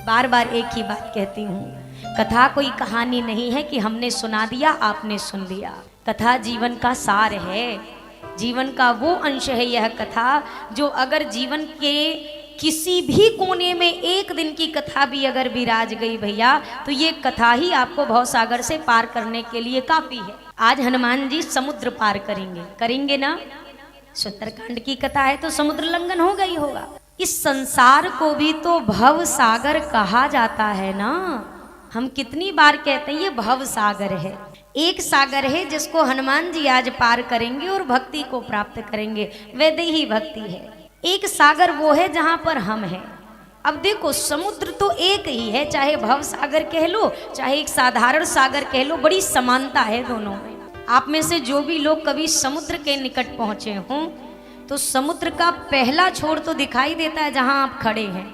बार बार एक ही बात कहती हूँ, कथा कोई कहानी नहीं है कि हमने सुना दिया आपने सुन लिया। कथा जीवन का सार है, जीवन का वो अंश है यह कथा जो अगर जीवन के किसी भी कोने में एक दिन की कथा भी अगर विराज गई भैया, तो ये कथा ही आपको भवसागर से पार करने के लिए काफी है। आज हनुमान जी समुद्र पार करेंगे ना। सुंदरकांड की कथा है तो समुद्र लंघन होगा ही होगा। इस संसार को भी तो भव सागर कहा जाता है ना। हम कितनी बार कहते हैं ये भव सागर है। एक सागर है जिसको हनुमान जी आज पार करेंगे और भक्ति को प्राप्त करेंगे, वैदेही भक्ति है। एक सागर वो है जहां पर हम हैं। अब देखो समुद्र तो एक ही है, चाहे भव सागर कह लो चाहे एक साधारण सागर कह लो, बड़ी समानता है दोनों में। आप में से जो भी लोग कभी समुद्र के निकट पहुंचे हों तो समुद्र का पहला छोर तो दिखाई देता है जहां आप खड़े हैं,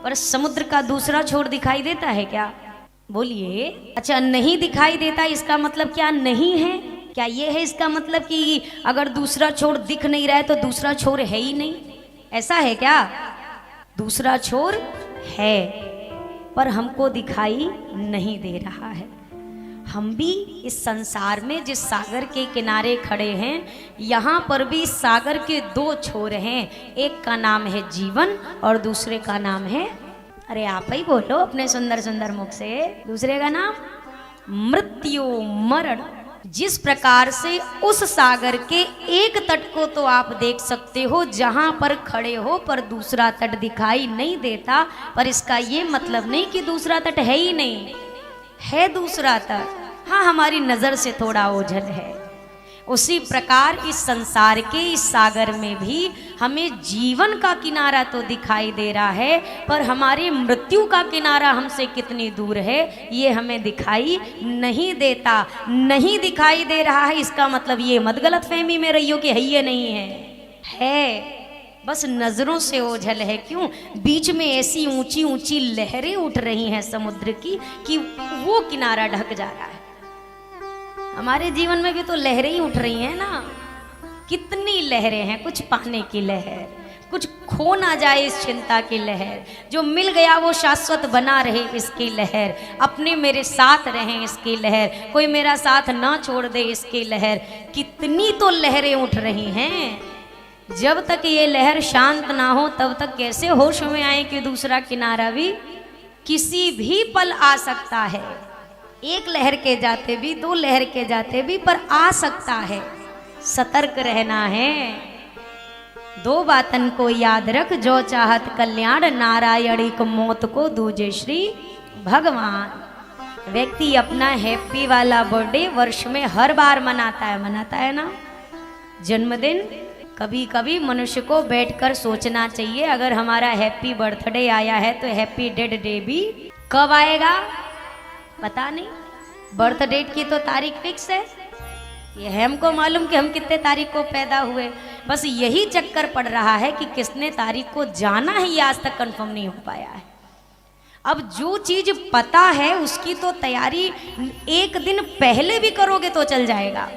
पर समुद्र का दूसरा छोर दिखाई देता है क्या? बोलिए। अच्छा, नहीं दिखाई देता, इसका मतलब क्या नहीं है? क्या ये है इसका मतलब कि अगर दूसरा छोर दिख नहीं रहा है तो दूसरा छोर है ही नहीं? ऐसा है क्या? दूसरा छोर है पर हमको दिखाई नहीं दे रहा है। हम भी इस संसार में जिस सागर के किनारे खड़े हैं, यहाँ पर भी सागर के दो छोर हैं। एक का नाम है जीवन और दूसरे का नाम है, अरे आप ही बोलो अपने सुंदर सुंदर मुख से, दूसरे का नाम मृत्यु मरण। जिस प्रकार से उस सागर के एक तट को तो आप देख सकते हो जहां पर खड़े हो पर दूसरा तट दिखाई नहीं देता, पर इसका ये मतलब नहीं कि दूसरा तट है ही नहीं, है दूसरा तट। हाँ, हमारी नजर से थोड़ा ओझल है। उसी प्रकार इस संसार के इस सागर में भी हमें जीवन का किनारा तो दिखाई दे रहा है, पर हमारी मृत्यु का किनारा हमसे कितनी दूर है ये हमें दिखाई नहीं देता। नहीं दिखाई दे रहा है इसका मतलब ये मत गलत फहमी में रहियो कि है ये नहीं है, बस नजरों से ओझल है। क्यों? बीच में ऐसी ऊंची ऊंची लहरें उठ रही हैं समुद्र की कि वो किनारा ढक जा रहा है। हमारे जीवन में भी तो लहरें ही उठ रही हैं ना। कितनी लहरें हैं, कुछ पाने की लहर, कुछ खो ना जाए इस चिंता की लहर, जो मिल गया वो शाश्वत बना रहे इसकी लहर, अपने मेरे साथ रहें इसकी लहर, कोई मेरा साथ ना छोड़ दे इसकी लहर। कितनी तो लहरें उठ रही हैं। जब तक ये लहर शांत ना हो तब तक कैसे होश में आए कि दूसरा किनारा भी किसी भी पल आ सकता है। एक लहर के जाते भी, दो लहर के जाते भी, पर आ सकता है। सतर्क रहना है। दो बातन को याद रख, जो चाहत कल्याण, नारायणी को मौत को दूजे श्री भगवान। व्यक्ति अपना हैप्पी वाला बर्थडे वर्ष में हर बार मनाता है ना, जन्मदिन। कभी कभी मनुष्य को बैठकर सोचना चाहिए, अगर हमारा हैप्पी बर्थडे आया है तो हैप्पी डेड डे भी कब आएगा पता नहीं। बर्थ डेट की तो तारीख फिक्स है, ये है हमको मालूम कि हम कितने तारीख को पैदा हुए, बस यही चक्कर पड़ रहा है कि किसने तारीख को जाना है ये आज तक कंफर्म नहीं हो पाया है। अब जो चीज पता है उसकी तो तैयारी एक दिन पहले भी करोगे तो चल जाएगा,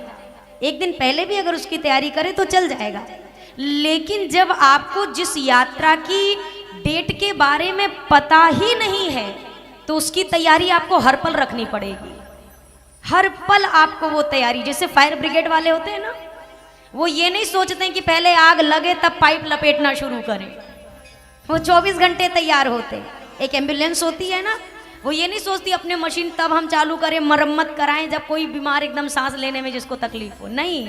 एक दिन पहले भी अगर उसकी तैयारी करे तो चल जाएगा। लेकिन जब आपको जिस यात्रा की डेट के बारे में पता ही नहीं है तो उसकी तैयारी आपको हर पल रखनी पड़ेगी। हर पल आपको वो तैयारी, जैसे फायर ब्रिगेड वाले होते हैं ना, वो ये नहीं सोचते हैं कि पहले आग लगे तब पाइप लपेटना शुरू करें, वो 24 घंटे तैयार होते। एक एम्बुलेंस होती है ना, वो ये नहीं सोचती अपने मशीन तब हम चालू करें, मरम्मत कराएं जब कोई बीमार एकदम सांस लेने में जिसको तकलीफ हो, नहीं,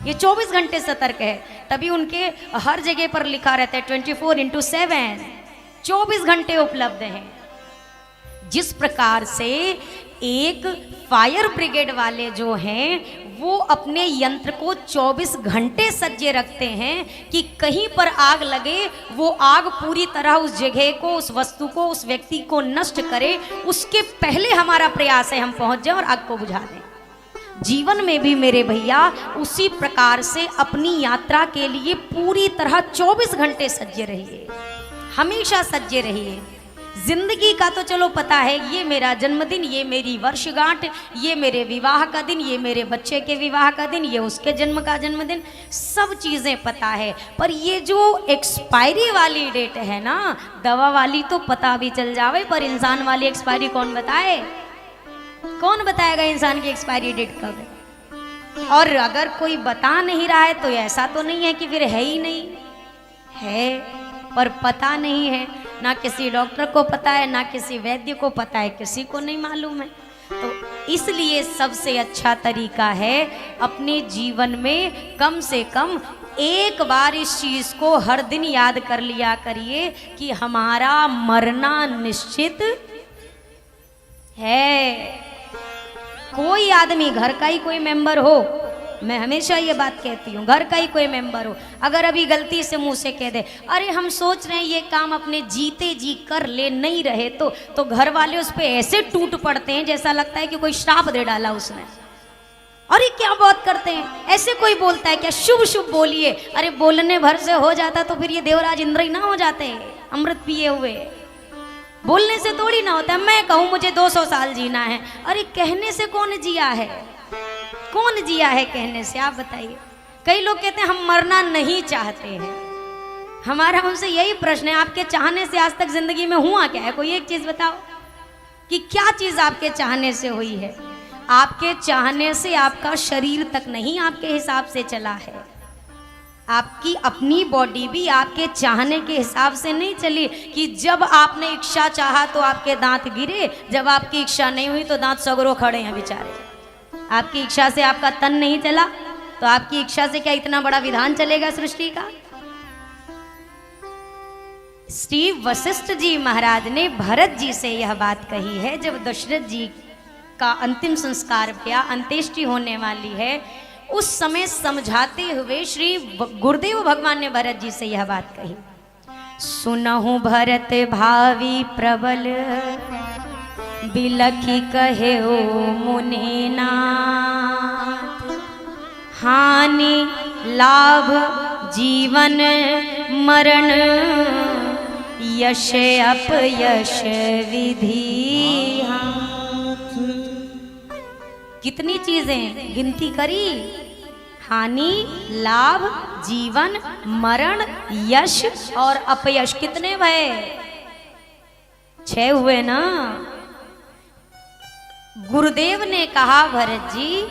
ये 24 घंटे सतर्क है। तभी उनके हर जगह पर लिखा रहता है 24/7, 24 घंटे उपलब्ध हैं। जिस प्रकार से एक फायर ब्रिगेड वाले जो हैं वो अपने यंत्र को 24 घंटे सज्जे रखते हैं कि कहीं पर आग लगे वो आग पूरी तरह उस जगह को, उस वस्तु को, उस व्यक्ति को नष्ट करे, उसके पहले हमारा प्रयास है हम पहुंच जाएं और आग को बुझा दें। जीवन में भी मेरे भैया उसी प्रकार से अपनी यात्रा के लिए पूरी तरह 24 घंटे सज्जे रहिए, हमेशा सज्जे रहिए। जिंदगी का तो चलो पता है, ये मेरा जन्मदिन, ये मेरी वर्षगांठ, ये मेरे विवाह का दिन, ये मेरे बच्चे के विवाह का दिन, ये उसके जन्म का जन्मदिन, सब चीज़ें पता है। पर ये जो एक्सपायरी वाली डेट है ना, दवा वाली तो पता भी चल जावे, पर इंसान वाली एक्सपायरी कौन बताए? कौन बताएगा इंसान की एक्सपायरी डेट कब है? और अगर कोई बता नहीं रहा है तो ऐसा तो नहीं है कि फिर है ही नहीं, है पर पता नहीं है। ना किसी डॉक्टर को पता है, ना किसी वैद्य को पता है, किसी को नहीं मालूम है। तो इसलिए सबसे अच्छा तरीका है अपने जीवन में कम से कम एक बार इस चीज को हर दिन याद कर लिया करिए कि हमारा मरना निश्चित है। कोई आदमी, घर का ही कोई मेंबर हो, मैं हमेशा ये बात कहती हूँ, घर का ही कोई मेंबर हो, अगर अभी गलती से मुंह से कह दे अरे हम सोच रहे हैं ये काम अपने जीते जी कर ले, नहीं रहे तो घर वाले उस पर ऐसे टूट पड़ते हैं जैसा लगता है कि कोई श्राप दे डाला उसने। अरे क्या बात करते हैं, ऐसे कोई बोलता है क्या? शुभ शुभ बोलिए। अरे बोलने भर से हो जाता तो फिर ये देवराज इंद्र ही ना हो जाते अमृत पिए हुए? बोलने से थोड़ी ना होता है। मैं कहूँ मुझे 200 साल जीना है, अरे कहने से कौन जिया है? कौन जिया है कहने से? आप बताइए। कई लोग कहते हैं हम मरना नहीं चाहते हैं। हमारा उनसे यही प्रश्न है, आपके चाहने से आज तक जिंदगी में हुआ क्या है? कोई एक चीज बताओ कि क्या चीज आपके चाहने से हुई है? आपके चाहने से आपका शरीर तक नहीं आपके हिसाब से चला है। आपकी अपनी बॉडी भी आपके चाहने के हिसाब से नहीं चली कि जब आपने इच्छा चाहा तो आपके दांत गिरे, जब आपकी इच्छा नहीं हुई तो दांत सगरों खड़े हैं बेचारे। आपकी इच्छा से आपका तन नहीं चला तो आपकी इच्छा से क्या इतना बड़ा विधान चलेगा सृष्टि का? श्री वशिष्ठ जी महाराज ने भरत जी से यह बात कही है जब दशरथ जी का अंतिम संस्कार किया, अंत्येष्टि होने वाली है, उस समय समझाते हुए श्री गुरुदेव भगवान ने भरत जी से यह बात कही। सुनहु भरत भावी प्रबल, बिलखी कहे ओ मुनिनाथ, हानि लाभ जीवन मरण, यश अपयश विधि हाथ। कितनी चीजें गिनती करी? हानि लाभ जीवन मरण यश और अपयश। कितने भय? 6 हुए ना। गुरुदेव ने कहा भरत जी,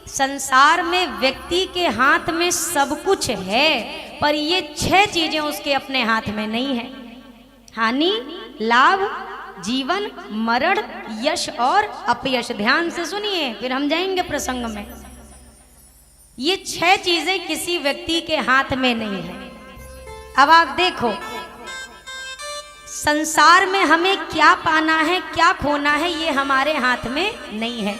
संसार में व्यक्ति के हाथ में सब कुछ है पर ये 6 चीजें उसके अपने हाथ में नहीं है। हानि लाभ जीवन मरण यश और अपयश। ध्यान से सुनिए फिर हम जाएंगे प्रसंग में। ये 6 चीजें किसी व्यक्ति के हाथ में नहीं है। अब आप देखो संसार में हमें क्या पाना है क्या खोना है ये हमारे हाथ में नहीं है,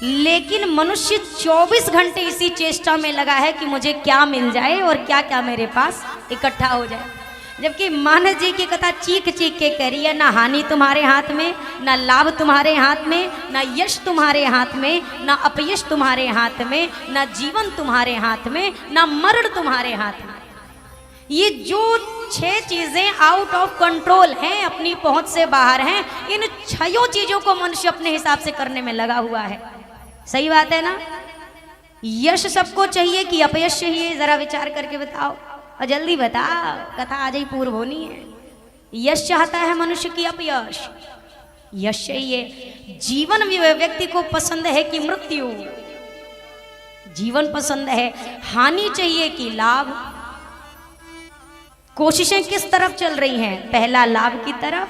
लेकिन मनुष्य 24 घंटे इसी चेष्टा में लगा है कि मुझे क्या मिल जाए और क्या क्या मेरे पास इकट्ठा हो जाए। जबकि मानस जी की कथा चीख चीख के कह रही है, ना हानि तुम्हारे हाथ में, ना लाभ तुम्हारे हाथ में, ना यश तुम्हारे हाथ में, ना अपयश तुम्हारे हाथ में, ना जीवन तुम्हारे हाथ में, ना मरण तुम्हारे हाथ में। ये जो 6 चीजें आउट ऑफ कंट्रोल हैं, अपनी पहुंच से बाहर हैं, इन 6 चीजों को मनुष्य अपने हिसाब से करने में लगा हुआ है। सही बात है ना? यश सबको चाहिए कि अपयश चाहिए? जरा विचार करके बताओ और जल्दी बताओ, कथा आज ही पूर्व होनी है। यश चाहता है मनुष्य की अपयश? यश चाहिए। जीवन व्यक्ति को पसंद है कि मृत्यु? जीवन पसंद है। हानि चाहिए कि लाभ? कोशिशें किस तरफ चल रही हैं? पहला लाभ की तरफ,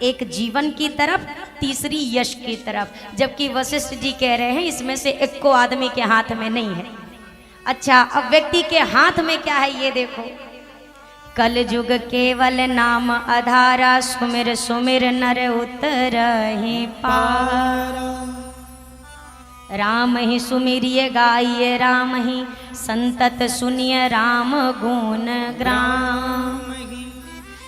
एक जीवन की तरफ, तीसरी यश की तरफ। जबकि वशिष्ठ जी कह रहे हैं इसमें से एक को आदमी के हाथ में नहीं है। अच्छा, अब व्यक्ति के हाथ में क्या है ये देखो। कल युग केवल नाम आधारा, सुमिर सुमिर नर उतरहि पार। राम ही सुमिरिय गाइए राम ही, संतत सुनिय राम गुण ग्राम।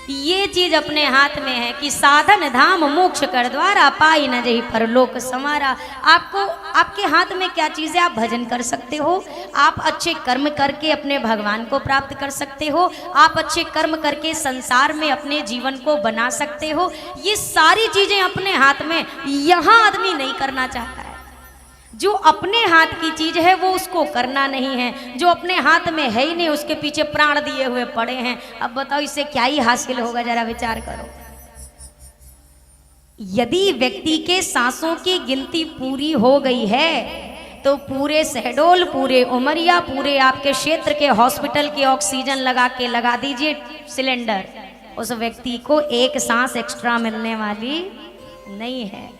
ये चीज अपने हाथ में है कि साधन धाम मोक्ष कर द्वारा पाई न जही परलोक संवारा। आपको आपके हाथ में क्या चीज है? आप भजन कर सकते हो, आप अच्छे कर्म करके अपने भगवान को प्राप्त कर सकते हो, आप अच्छे कर्म करके संसार में अपने जीवन को बना सकते हो। ये सारी चीजें अपने हाथ में, यहाँ आदमी नहीं करना चाहता है। जो अपने हाथ की चीज है वो उसको करना नहीं है, जो अपने हाथ में है ही नहीं उसके पीछे प्राण दिए हुए पड़े हैं। अब बताओ इससे क्या ही हासिल होगा, जरा विचार करो। यदि व्यक्ति के सांसों की गिनती पूरी हो गई है तो पूरे शहडोल, पूरे उमरिया, पूरे आपके क्षेत्र के हॉस्पिटल के ऑक्सीजन लगा दीजिए सिलेंडर, उस व्यक्ति को एक सांस एक्स्ट्रा मिलने वाली नहीं है।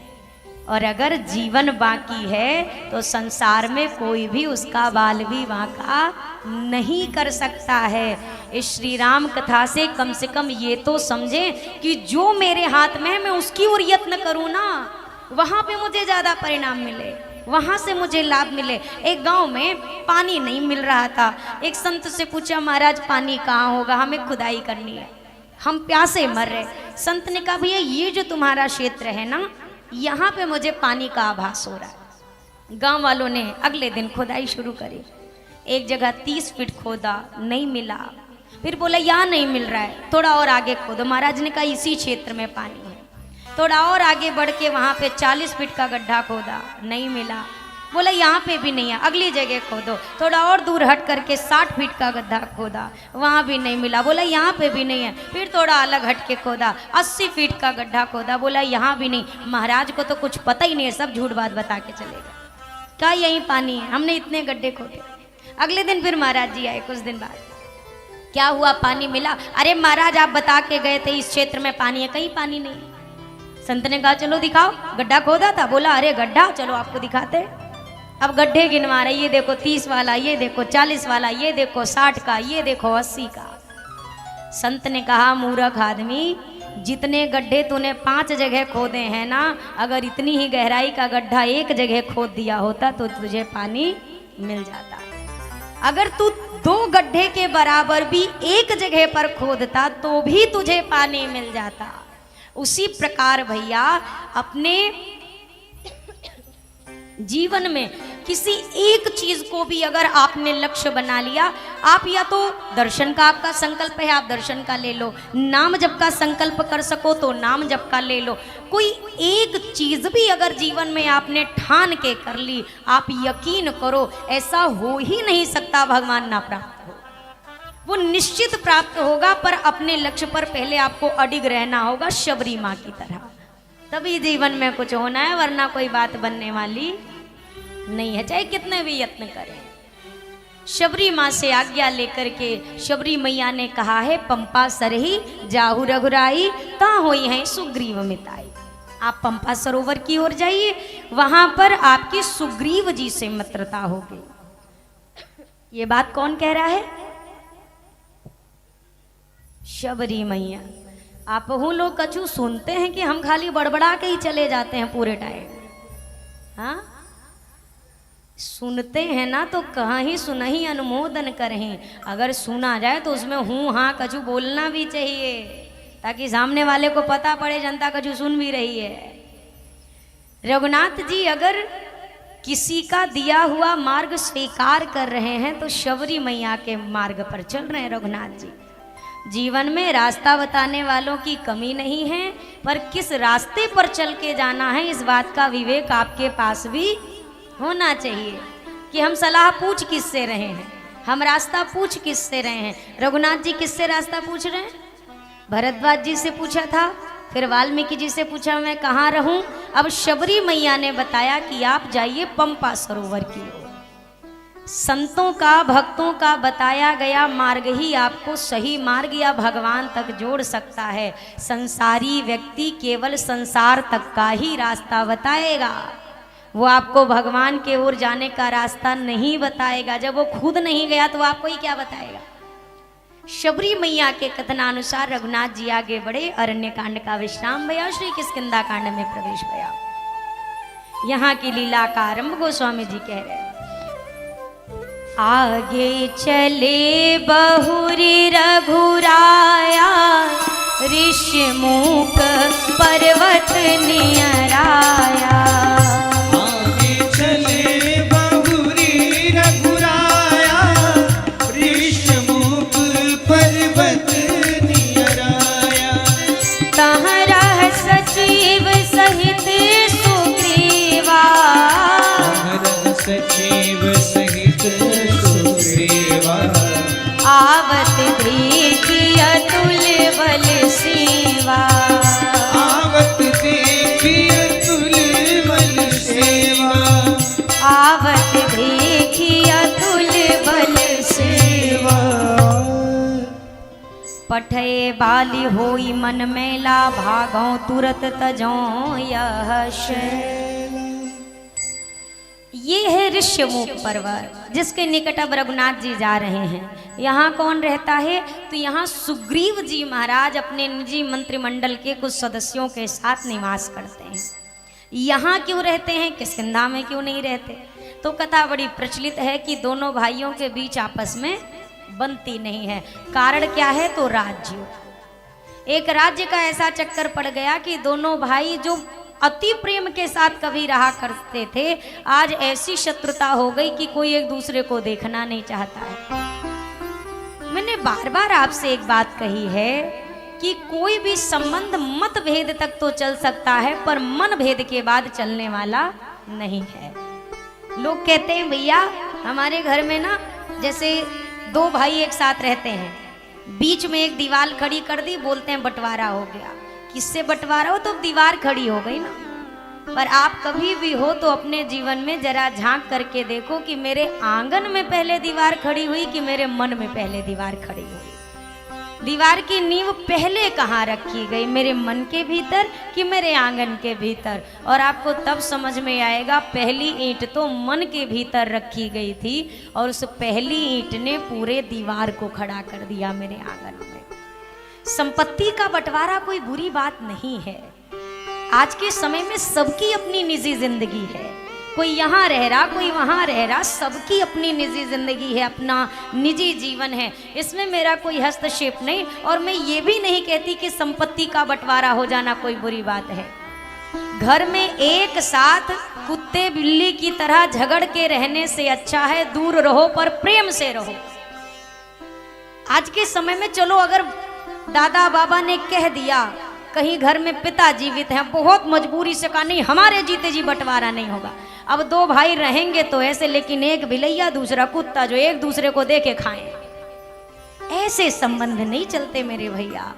और अगर जीवन बाकी है तो संसार में कोई भी उसका बाल भी बांका नहीं कर सकता है। इस श्री राम कथा से कम ये तो समझें कि जो मेरे हाथ में है मैं उसकी ओर यत्न करूँ ना, वहाँ पे मुझे ज़्यादा परिणाम मिले, वहाँ से मुझे लाभ मिले। एक गांव में पानी नहीं मिल रहा था, एक संत से पूछा महाराज पानी कहाँ होगा, हमें खुदाई करनी है, हम प्यासे मर रहे। संत ने कहा भैया ये जो तुम्हारा क्षेत्र है ना, यहाँ पे मुझे पानी का आभास हो रहा है। गांव वालों ने अगले दिन खुदाई शुरू करी, एक जगह 30 फीट खोदा, नहीं मिला। फिर बोला यहाँ नहीं मिल रहा है, थोड़ा और आगे खोदो। महाराज ने कहा इसी क्षेत्र में पानी है। थोड़ा और आगे बढ़ के वहाँ पे 40 फीट का गड्ढा खोदा, नहीं मिला। बोला यहाँ पे भी नहीं है, अगली जगह खोदो। थोड़ा और दूर हट करके 60 फीट का गड्ढा खोदा, वहाँ भी नहीं मिला। बोला यहाँ पे भी नहीं है। फिर थोड़ा अलग हट के खोदा, 80 फीट का गड्ढा खोदा, बोला यहाँ भी नहीं। महाराज को तो कुछ पता ही नहीं है, सब झूठ बात बता के चले गए। क्या यही पानी है, हमने इतने गड्ढे खोदे। अगले दिन फिर महाराज जी आए, कुछ दिन बाद क्या हुआ, पानी मिला? अरे महाराज आप बता के गए थे इस क्षेत्र में पानी है, कहीं पानी नहीं। संत ने कहा चलो दिखाओ, गड्ढा खोदा था? बोला अरे गड्ढा, चलो आपको दिखाते। अब गड्ढे गिनवा रहे, ये देखो 30 वाला, ये देखो 40 वाला, ये देखो 60 का, ये देखो 80 का। संत ने कहा मूर्ख आदमी, जितने गड्ढे तूने 5 जगह खोदे हैं ना, अगर इतनी ही गहराई का गड्ढा एक जगह खोद दिया होता तो तुझे पानी मिल जाता। अगर तू 2 गड्ढे के बराबर भी एक जगह पर खोदता तो भी तुझे पानी मिल जाता। उसी प्रकार भैया अपने जीवन में किसी एक चीज को भी अगर आपने लक्ष्य बना लिया, आप या तो दर्शन का आपका संकल्प है, आप दर्शन का ले लो, नाम जप का संकल्प कर सको तो नाम जप का ले लो। कोई एक चीज भी अगर जीवन में आपने ठान के कर ली, आप यकीन करो ऐसा हो ही नहीं सकता भगवान ना प्राप्त हो। वो निश्चित प्राप्त होगा, पर अपने लक्ष्य पर पहले आपको अडिग रहना होगा, शबरी माँ की तरह, तभी जीवन में कुछ होना है, वरना कोई बात बनने वाली नहीं है, चाहे कितने भी यत्न करें। शबरी माँ से आज्ञा लेकर के शबरी मैया ने कहा है पंपा सरही जाहु रघुराई ता होई है सुग्रीव मिताई। आप पंपा सरोवर की ओर जाइए, वहां पर आपकी सुग्रीव जी से मित्रता होगी। ये बात कौन कह रहा है? शबरी मैया। आप हूँ लोग कछु सुनते हैं कि हम खाली बड़बड़ा के ही चले जाते हैं पूरे टाइम। हाँ, सुनते हैं ना तो कहाँ ही सुनही अनुमोदन करें। अगर सुना जाए तो उसमें हूँ हाँ कछु बोलना भी चाहिए, ताकि सामने वाले को पता पड़े जनता कछु सुन भी रही है। रघुनाथ जी अगर किसी का दिया हुआ मार्ग स्वीकार कर रहे हैं तो शबरी मैया के मार्ग पर चल रहे हैं रघुनाथ जी। जीवन में रास्ता बताने वालों की कमी नहीं है, पर किस रास्ते पर चल के जाना है इस बात का विवेक आपके पास भी होना चाहिए कि हम सलाह पूछ किससे रहे हैं, हम रास्ता पूछ किससे रहे हैं। रघुनाथ जी किससे रास्ता पूछ रहे हैं? भरद्वाज जी से पूछा था, फिर वाल्मीकि जी से पूछा मैं कहाँ रहूं। अब शबरी मैया ने बताया कि आप जाइए पंपा सरोवर की ओर। संतों का भक्तों का बताया गया मार्ग ही आपको सही मार्ग या भगवान तक जोड़ सकता है। संसारी व्यक्ति केवल संसार तक का ही रास्ता बताएगा, वो आपको भगवान के ओर जाने का रास्ता नहीं बताएगा। जब वो खुद नहीं गया तो आपको ही क्या बताएगा। शबरी मैया के कथनानुसार रघुनाथ जी आगे बढ़े, अरण्य कांड का विश्राम भया, श्री किष्किंधा कांड में प्रवेश भया। यहाँ की लीला का आरंभ गोस्वामी जी कह रहे हैं। आगे चले बहुरी रघुराया ऋषिमुख पर्वत नियराया। आगे चले बहुरी रघुराया, ऋषिमुख पर्वत नियराया। तहाँ रह सचिव सहित सुग्रीवा, सचिव सहित सुग्रीवा। आवत देखी अतुल बल सेवा, आवत देखी अतुल बल सेवा। आवत देखी अतुल बल सेवा। पठे बाली होई मन मेला, भागों तुरत तजों यह शैल। ये है ऋषिमुख पर्वत जिसके निकट अब रघुनाथ जी जा रहे हैं। यहाँ कौन रहता है? तो यहाँ सुग्रीव जी महाराज अपने निजी मंत्रिमंडल के कुछ सदस्यों के साथ निवास करते हैं। यहाँ क्यों रहते हैं, किष्किंधा में क्यों नहीं रहते? तो कथा बड़ी प्रचलित है कि दोनों भाइयों के बीच आपस में बनती नहीं है। कारण क्या है? तो राज्य। एक राज्य का ऐसा चक्कर पड़ गया कि दोनों भाई जो अति प्रेम के साथ कभी रहा करते थे, आज ऐसी शत्रुता हो गई कि कोई एक दूसरे को देखना नहीं चाहता है। मैंने बार बार आपसे एक बात कही है कि कोई भी संबंध मतभेद तक तो चल सकता है, पर मन भेद के बाद चलने वाला नहीं है। लोग कहते हैं भैया हमारे घर में ना, जैसे दो भाई एक साथ रहते हैं, बीच में एक दीवार खड़ी कर दी, बोलते हैं बंटवारा हो गया। किससे बंटवारा हो? तो दीवार खड़ी हो गई ना। पर आप कभी भी हो तो अपने जीवन में जरा झांक करके देखो कि मेरे आंगन में पहले दीवार खड़ी हुई कि मेरे मन में पहले दीवार खड़ी हुई। दीवार की नींव पहले कहाँ रखी गई, मेरे मन के भीतर कि मेरे आंगन के भीतर? और आपको तब समझ में आएगा पहली ईंट तो मन के भीतर रखी गई थी और उस पहली ईंट ने पूरे दीवार को खड़ा कर दिया मेरे आंगन में। संपत्ति का बंटवारा कोई बुरी बात नहीं है। आज के समय में सबकी अपनी निजी जिंदगी है, कोई यहाँ रह रहा कोई वहाँ रह रहा, सबकी अपनी निजी जिंदगी है, अपना निजी जीवन है, इसमें मेरा कोई हस्तक्षेप नहीं। और मैं ये भी नहीं कहती कि संपत्ति का बंटवारा हो जाना कोई बुरी बात है। घर में एक साथ कुत्ते बिल्ली की तरह झगड़ के रहने से अच्छा है दूर रहो पर प्रेम से रहो। आज के समय में चलो अगर दादा बाबा ने कह दिया, कहीं घर में पिता जीवित हैं, बहुत मजबूरी से कहा नहीं हमारे जीते जी बंटवारा नहीं होगा। अब दो भाई रहेंगे तो ऐसे, लेकिन एक बिलैया दूसरा कुत्ता जो एक दूसरे को दे के खाएं, ऐसे संबंध नहीं चलते मेरे भैया।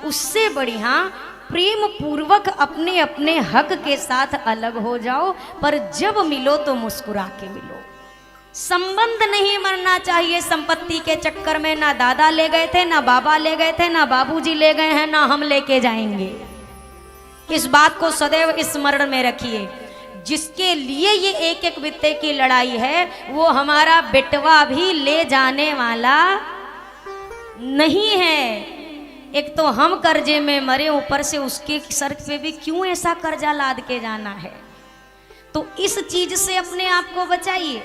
उससे बढ़िया प्रेम पूर्वक अपने अपने हक के साथ अलग हो जाओ, पर जब मिलो तो मुस्कुरा के मिलो। संबंध नहीं मरना चाहिए संपत्ति के चक्कर में। ना दादा ले गए थे, ना बाबा ले गए थे, ना बाबूजी ले गए हैं, ना हम लेके जाएंगे। इस बात को सदैव स्मरण में रखिए। जिसके लिए ये एक एक बित्ते की लड़ाई है वो हमारा बेटवा भी ले जाने वाला नहीं है। एक तो हम कर्जे में मरे, ऊपर से उसके सर पे भी क्यों ऐसा कर्जा लाद के जाना है। तो इस चीज से अपने आप को बचाइए।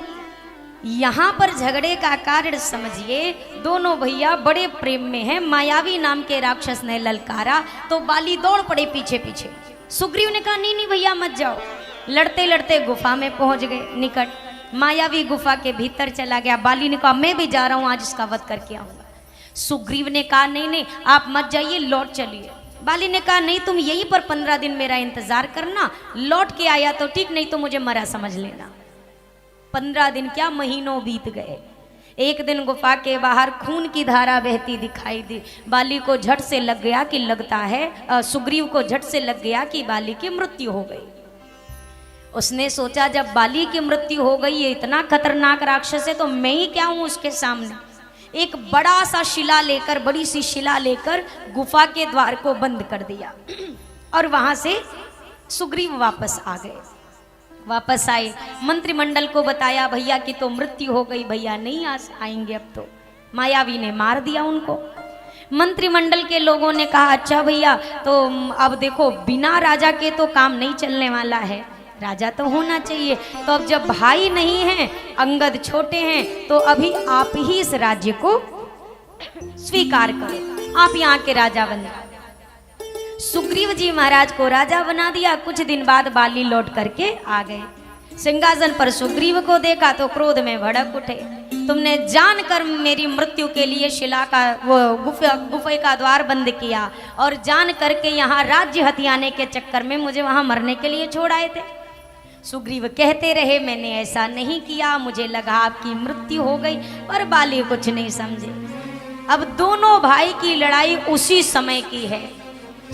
यहाँ पर झगड़े का कारण समझिए, दोनों भैया बड़े प्रेम में हैं। मायावी नाम के राक्षस ने ललकारा तो बाली दौड़ पड़े पीछे पीछे। सुग्रीव ने कहा नहीं नहीं भैया मत जाओ। लड़ते लड़ते गुफा में पहुंच गए निकट। मायावी गुफा के भीतर चला गया। बाली ने कहा मैं भी जा रहा हूँ, आज इसका वध करके आऊंगा। सुग्रीव ने कहा नहीं नहीं आप मत जाइए, लौट चलिए। बाली ने कहा नहीं तुम यहीं पर 15 दिन मेरा इंतजार करना, लौट के आया तो ठीक, नहीं तो मुझे मरा समझ लेना। 15 दिन क्या महीनों बीत गए। एक दिन गुफा के बाहर खून की धारा बहती दिखाई दी। बाली को झट से लग गया कि लगता है, सुग्रीव को झट से लग गया कि बाली की मृत्यु हो गई। उसने सोचा जब बाली की मृत्यु हो गई, ये इतना खतरनाक राक्षस है तो मैं ही क्या हूं उसके सामने। एक बड़ा सा शिला लेकर, बड़ी सी शिला लेकर गुफा के द्वार को बंद कर दिया और वहां से सुग्रीव वापस आ गए। वापस आए, मंत्रिमंडल को बताया भैया की तो मृत्यु हो गई, भैया नहीं आएंगे अब तो। मायावी ने मार दिया उनको। मंत्रिमंडल के लोगों ने कहा अच्छा भैया तो अब देखो बिना राजा के तो काम नहीं चलने वाला है, राजा तो होना चाहिए। तो अब जब भाई नहीं हैं, अंगद छोटे हैं, तो अभी आप ही इस राज्य को स्वीकार करो, आप यहाँ के राजा बने। सुग्रीव जी महाराज को राजा बना दिया। कुछ दिन बाद बाली लौट करके आ गए। सिंहासन पर सुग्रीव को देखा तो क्रोध में भड़क उठे। तुमने जानकर मेरी मृत्यु के लिए शिला का वो गुफे का द्वार बंद किया और जान करके यहाँ राज्य हथियाने के चक्कर में मुझे वहाँ मरने के लिए छोड़ आए थे। सुग्रीव कहते रहे मैंने ऐसा नहीं किया, मुझे लगा आपकी मृत्यु हो गई, पर बाली कुछ नहीं समझे। अब दोनों भाई की लड़ाई उसी समय की है।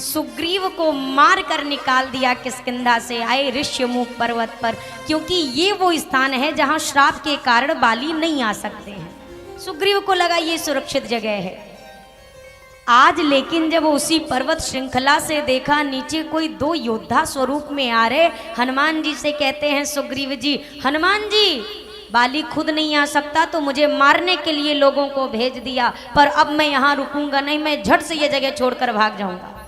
सुग्रीव को मार कर निकाल दिया किष्किंधा से आए ऋष्यमुख पर्वत पर, क्योंकि ये वो स्थान है जहां श्राप के कारण बाली नहीं आ सकते हैं। सुग्रीव को लगा ये सुरक्षित जगह है। आज लेकिन जब उसी पर्वत श्रृंखला से देखा नीचे कोई दो योद्धा स्वरूप में आ रहे, हनुमान जी से कहते हैं सुग्रीव जी, हनुमान जी बाली खुद नहीं आ सकता तो मुझे मारने के लिए लोगों को भेज दिया, पर अब मैं यहाँ रुकूंगा नहीं, मैं झट से ये जगह छोड़कर भाग जाऊंगा।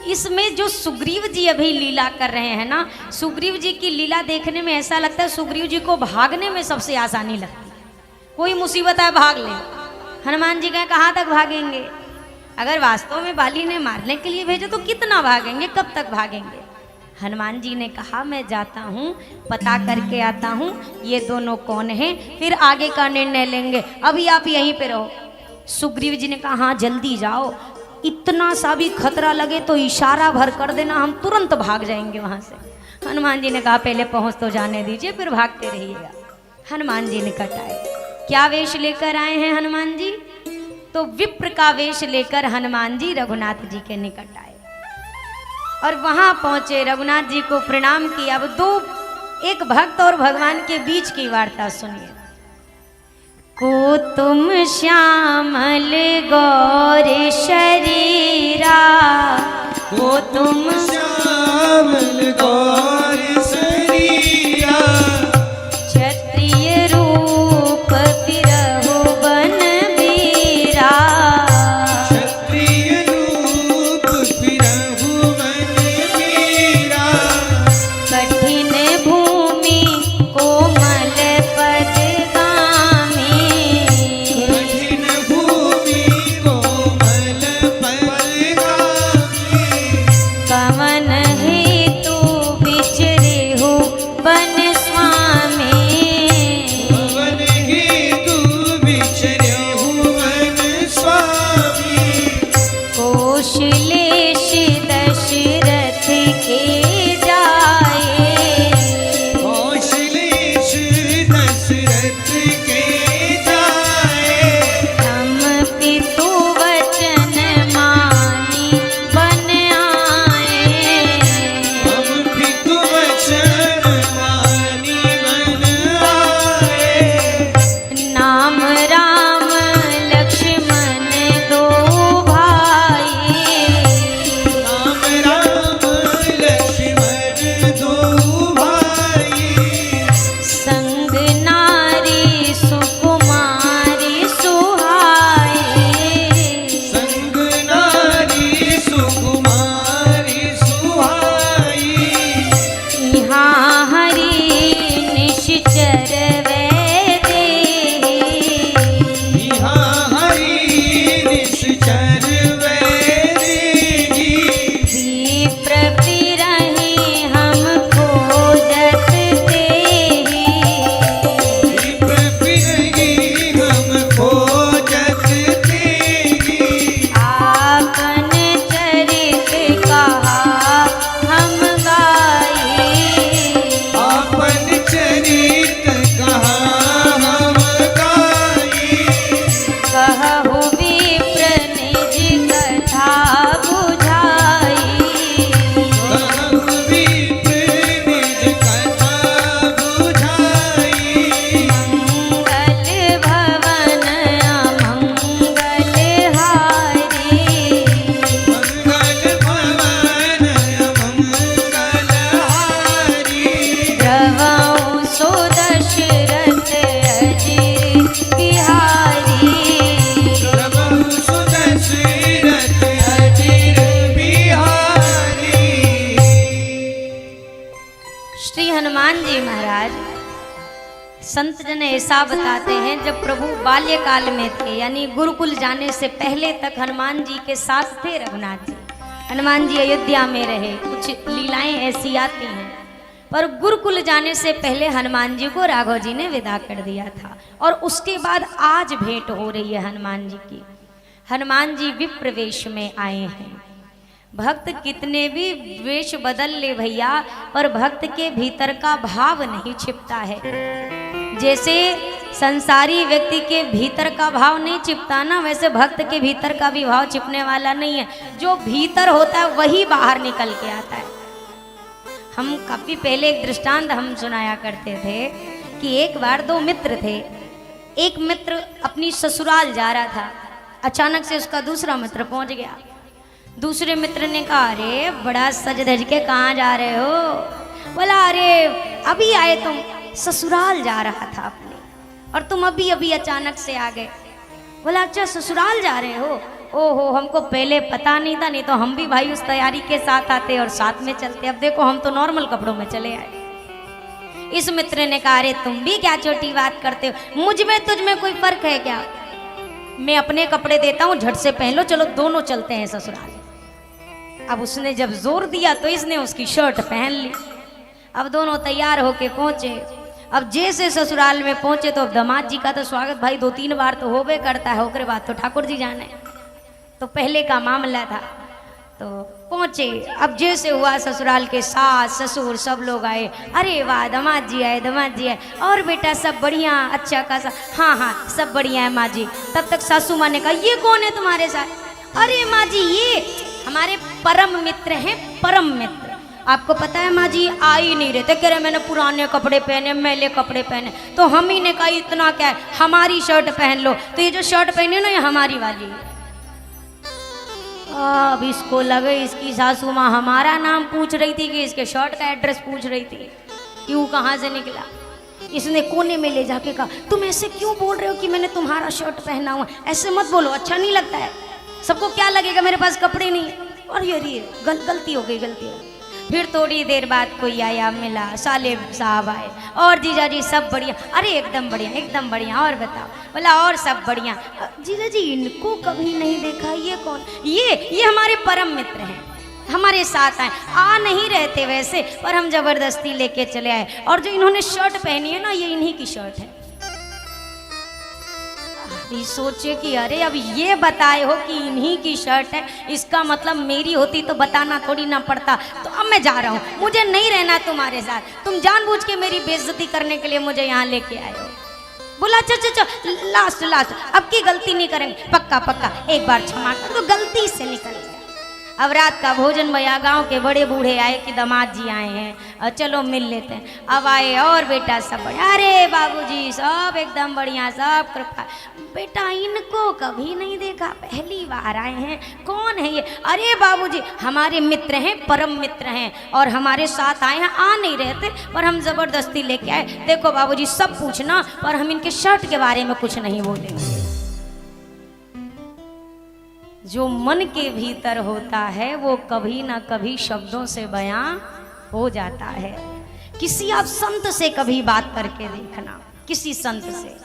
इसमें जो सुग्रीव जी अभी लीला कर रहे हैं ना, सुग्रीव जी की लीला देखने में ऐसा लगता है सुग्रीव जी को भागने में सबसे आसानी लगती है। कोई मुसीबत है भाग ले। हनुमान जी कहें कहाँ तक भागेंगे? अगर वास्तव में बाली ने मारने के लिए भेजा तो कितना भागेंगे, कब तक भागेंगे? हनुमान जी ने कहा मैं जाता हूँ, पता करके आता हूँ ये दोनों कौन हैं, फिर आगे का निर्णय लेंगे, अभी आप यहीं पे रहो। सुग्रीव जी ने कहा हाँ जल्दी जाओ, इतना सा भी खतरा लगे तो इशारा भर कर देना, हम तुरंत भाग जाएंगे वहाँ से। हनुमान जी ने कहा पहले पहुँच तो जाने दीजिए, फिर भागते रहिएगा। हनुमान जी निकट आए। क्या वेश लेकर आए हैं हनुमान जी? तो विप्र का वेश लेकर हनुमान जी रघुनाथ जी के निकट आए और वहां पहुंचे, रघुनाथ जी को प्रणाम किया। अब एक भक्त और भगवान के बीच की वार्ता सुनिए। को तुम श्यामल गौर शरीरा, को तुम श्यामल गौर शरीरा, क्षत्रिय रूप फिरहु बन बीरा, क्षत्रिय रूप फिरहु बन बीरा, कठिन भूमि कोमल पद गामी, कठिन भूमि कोमल पद गामी, कवन हेतु विचरेहु वन स्वामी, पवन हेतु विचरेहु वन स्वामी, कौशलेश दशरथ के जाए, कौशलेश दशरथ के जाए, हम पितु वचन मानी बन आए, हम पितु वचन मानी बन आए, नाम राम लक्ष्मण दो भाई, राम राम लक्ष्मण दो भाई, संग नारी सुकुमारी सुहाई, संग नारी सुकुमारी सुहाई, यहाँ हरि निश्चर वै देहि, यहाँ हरि निश्चर वै देहि, विप्र फिरहि हम खोजत तेहि, विप्र फिरहि हम खोजत तेहि, आपन चरित कहा हम गाई, आपन चरित कहा हम गाई, कहु विप्र निज कथा बुझाई, कहु विप्र निज कथा बुझाई, मंगल भवन अमंगल हारी, मंगल भवन मंगल हारी, रवौ सो दशरथ अजिर बिहारी, प्रभु सुदशरथ अजिर बिहारी। श्री हनुमान जी महाराज संत जन ऐसा बताते हैं, जब प्रभु बाल्यकाल में थे यानी गुरुकुल जाने से पहले तक हनुमान जी के साथ थे रघुनाथ जी, हनुमान जी अयोध्या में रहे, कुछ लीलाएं ऐसी आती हैं, पर गुरुकुल जाने से पहले हनुमान जी को राघव जी ने विदा कर दिया था और उसके बाद आज भेंट हो रही है हनुमान जी की। हनुमान जी विप्र वेश में आए हैं। भक्त कितने भी वेश बदल ले भैया, पर भक्त के भीतर का भाव नहीं छिपता है। जैसे संसारी व्यक्ति के भीतर का भाव नहीं छिपता ना, वैसे भक्त के भीतर का भी भाव छिपने वाला नहीं है। जो भीतर होता है वही बाहर निकल के आता है। हम काफी पहले एक दृष्टांत हम सुनाया करते थे कि एक बार दो मित्र थे। एक मित्र अपनी ससुराल जा रहा था, अचानक से उसका दूसरा मित्र पहुंच गया। दूसरे मित्र ने कहा, अरे बड़ा सज धज के कहाँ जा रहे हो? बोला, अरे अभी आए तुम, ससुराल जा रहा था अपने, और तुम अभी अभी अचानक से आ गए। बोला, अच्छा ससुराल जा रहे हो? ओहो, हमको पहले पता नहीं था, नहीं तो हम भी भाई उस तैयारी के साथ आते और साथ में चलते। अब देखो हम तो नॉर्मल कपड़ों में चले आए। इस मित्र ने कहा, अरे तुम भी क्या छोटी बात करते हो, मुझ में तुझ में कोई फर्क है क्या? मैं अपने कपड़े देता हूँ, झट से पहन लो, चलो दोनों चलते हैं ससुराल। अब उसने जब जोर दिया तो इसने उसकी शर्ट पहन ली। अब दोनों तैयार होके पहुंचे। अब जैसे ससुराल में पहुंचे तो दामाद जी का तो स्वागत भाई 2-3 बार तो होबे करता है, ओकरे बाद तो ठाकुर जी जाने, तो पहले का मामला था। तो पहुंचे, अब जैसे हुआ ससुराल के सास ससुर सब लोग आए। अरे वाह, दामाद जी आए, दामाद जी आए, और बेटा सब बढ़िया, अच्छा खासा? हाँ हाँ सब बढ़िया है माँ जी। तब तक सासू माँ ने कहा, ये कौन है तुम्हारे साथ? अरे माँ जी ये हमारे परम मित्र हैं, परम मित्र। आपको पता है माँ जी, आ ही नहीं रहते, कह रहे मैंने पुराने कपड़े पहने, मैले कपड़े पहने। तो हम ही ने कहा इतना क्या है, हमारी शर्ट पहन लो। तो ये जो शर्ट पहने ना, ये हमारी वाली है। अब इसको लगे इसकी सासू माँ हमारा नाम पूछ रही थी कि इसके शर्ट का एड्रेस पूछ रही थी, क्यों कहाँ से निकला। इसने कोने में ले जाके कहा, तुम ऐसे क्यों बोल रहे हो कि मैंने तुम्हारा शर्ट पहना हुआ? ऐसे मत बोलो, अच्छा नहीं लगता है। सबको क्या लगेगा मेरे पास कपड़े नहीं। और ये गलती हो गई, गलती हो गई। फिर थोड़ी देर बाद कोई आया, मिला, साले साहब आए, और जीजा जी सब बढ़िया? अरे एकदम बढ़िया, एकदम बढ़िया, और बताओ? बोला और सब बढ़िया। जीजा जी इनको कभी नहीं देखा, ये कौन? ये हमारे परम मित्र हैं, हमारे साथ आए। आ नहीं रहते वैसे, पर हम जबरदस्ती लेके चले आए। और जो इन्होंने शर्ट पहनी है ना, ये इन्हीं की शर्ट है। सोचे कि अरे अब ये बताए हो कि इन्हीं की शर्ट है, इसका मतलब मेरी होती तो बताना थोड़ी ना पड़ता। तो अब मैं जा रहा हूँ, मुझे नहीं रहना तुम्हारे साथ। तुम जानबूझ के मेरी बेइज्जती करने के लिए मुझे यहाँ लेके आए हो। बोला अच्छा लास्ट अब की गलती नहीं करेंगे, पक्का पक्का, एक बार क्षमा कर। तो गलती से निकल गया। अब रात का भोजन भैया, गांव के बड़े बूढ़े आए कि दामाद जी आए हैं, चलो मिल लेते हैं। अब आए और बेटा सब बढ़िया, अरे बाबूजी सब एकदम बढ़िया, सब कृपा। बेटा इनको कभी नहीं देखा, पहली बार आए हैं, कौन है ये? अरे बाबूजी हमारे मित्र हैं, परम मित्र हैं, और हमारे साथ आए हैं, आ नहीं रहते पर हम जबरदस्ती लेके आए। देखो बाबूजी सब पूछना, पर हम इनके शर्ट के बारे में कुछ नहीं बोलेंगे। जो मन के भीतर होता है वो कभी ना कभी शब्दों से बयां हो जाता है। किसी आप संत से कभी बात करके देखना, किसी संत से,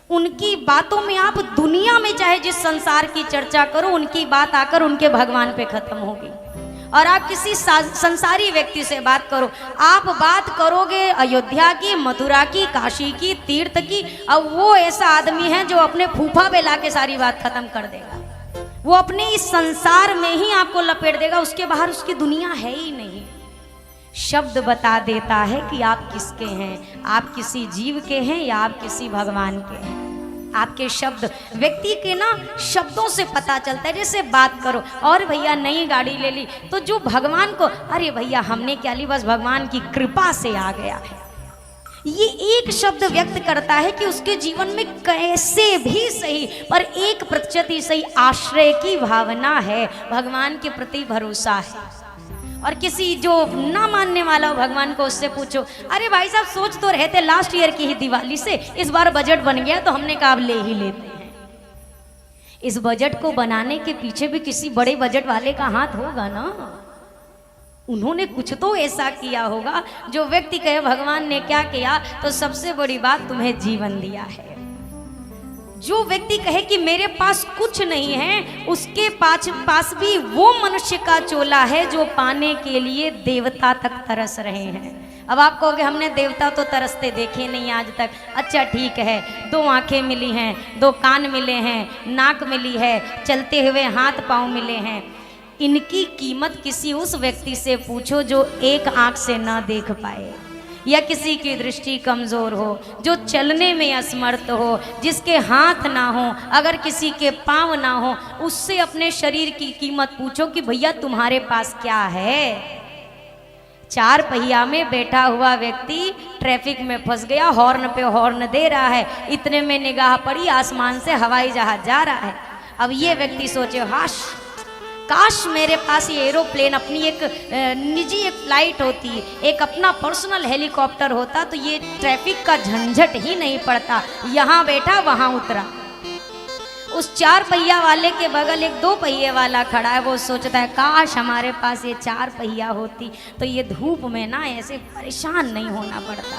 उनकी बातों में आप दुनिया में चाहे जिस संसार की चर्चा करो, उनकी बात आकर उनके भगवान पे खत्म होगी। और आप किसी संसारी व्यक्ति से बात करो, आप बात करोगे अयोध्या की, मथुरा की, काशी की, तीर्थ की, अब वो ऐसा आदमी है जो अपने फूफा पे लाके सारी बात खत्म कर देगा। वो अपने इस संसार में ही आपको लपेट देगा, उसके बाहर उसकी दुनिया है ही नहीं। शब्द बता देता है कि आप किसके हैं, आप किसी जीव के हैं या आप किसी भगवान के हैं। आपके शब्द, व्यक्ति के ना शब्दों से पता चलता है। जैसे बात करो, और भैया नई गाड़ी ले ली, तो जो भगवान को, अरे भैया हमने क्या ली, बस भगवान की कृपा से आ गया है। ये एक शब्द व्यक्त करता है कि उसके जीवन में कैसे भी सही, पर 1% ही सही आश्रय की भावना है, भगवान के प्रति भरोसा है। और किसी जो ना मानने वाला हो भगवान को, उससे पूछो, अरे भाई साहब सोच तो रहते लास्ट ईयर की ही दिवाली से, इस बार बजट बन गया तो हमने कहा अब ले ही लेते हैं। इस बजट को बनाने के पीछे भी किसी बड़े बजट वाले का हाथ होगा ना। उन्होंने कुछ तो ऐसा किया होगा जो व्यक्ति कहे भगवान ने क्या किया, तो सबसे बड़ी बात तुम्हें जीवन दिया है। जो व्यक्ति कहे कि मेरे पास कुछ नहीं है, उसके पास भी वो मनुष्य का चोला है जो पाने के लिए देवता तक तरस रहे हैं। अब आप कहोगे हमने देवता तो तरसते देखे नहीं आज तक। अच्छा ठीक है, 2 आंखें मिली हैं, 2 कान मिले हैं, नाक मिली है, चलते हुए हाथ पांव मिले हैं। इनकी कीमत किसी उस व्यक्ति से पूछो जो एक आंख से ना देख पाए, या किसी की दृष्टि कमज़ोर हो, जो चलने में असमर्थ हो, जिसके हाथ ना हो, अगर किसी के पाँव ना हो, उससे अपने शरीर की कीमत पूछो कि भैया तुम्हारे पास क्या है। 4 पहिया में बैठा हुआ व्यक्ति ट्रैफिक में फंस गया, हॉर्न पे हॉर्न दे रहा है, इतने में निगाह पड़ी आसमान से हवाई जहाज जा रहा है। अब ये व्यक्ति सोचे हाश काश मेरे पास ये एरोप्लेन, अपनी एक निजी एक फ्लाइट होती, एक अपना पर्सनल हेलीकॉप्टर होता तो ये ट्रैफिक का झंझट ही नहीं पड़ता। यहाँ बैठा वहाँ उतरा। उस 4 पहिया वाले के बगल एक 2 पहिए वाला खड़ा है। वो सोचता है काश हमारे पास ये 4 पहिया होती तो ये धूप में ना ऐसे परेशान नहीं होना पड़ता।